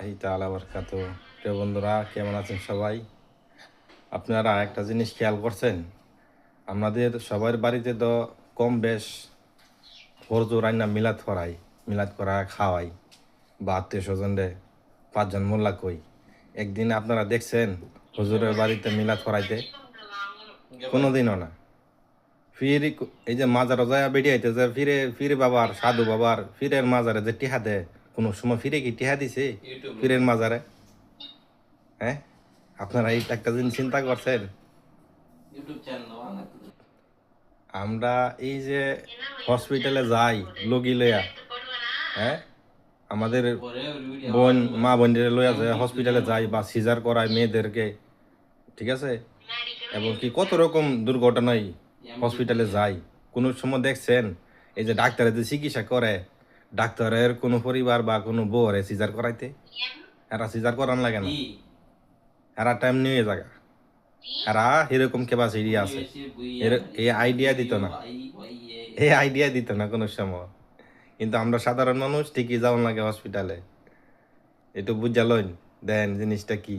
এই তাআলা বারাকাতু। প্রিয় বন্ধুরা, কেমন আছেন সবাই? আপনারা একটা জিনিস খেয়াল করছেন? আমাদের সবার বাড়িতে তো কম বেশ ফরজু রান্না মিলাদ করাই, মিলাদ করা খাওয়াই বা আত্মীয় স্বজনরে 5 জন মোল্লা কই। একদিন আপনারা দেখছেন হুজুরের বাড়িতে মিলাদ করাইতে? কোনোদিনও না। ফির এই যে মাজারও যায় বেরিয়ে যে ফিরে ফিরে বাবার সাধু বাবার ফিরের মাজারে যে টিহা দেয়, কোনো সময় ফিরে কি টিহা দিছে ফিরের মাজারে? হ্যাঁ, আপনারা এই একটা জিনিস চিন্তা করছেন? আমরা এই যে হসপিটালে যাই লগি লইয়া, হ্যাঁ, আমাদের বোন মা বোনদের লইয়া যায় হসপিটালে যাই বা সিজার করায় মেয়েদেরকে, ঠিক আছে, এবং কি কত রকম দুর্ঘটনায় হসপিটালে যাই। কোনো সময় দেখছেন এই যে ডাক্তারে যে চিকিৎসা করে, ডাক্তারের কোনো পরিবার বা কোনো বউরে সিজার করাইতে? এরা সিজার করান লাগে না, এরা টাইম নিয়ে জায়গা, এরা এরকম ক্যাপাসিটি আছে, এই আইডিয়া দিত না, এই আইডিয়া দিত না কোনো সময়। কিন্তু আমরা সাধারণ মানুষ ঠিকই যাওয়ান লাগে হসপিটালে। একটু বুঝালইন দেন জিনিসটা কি।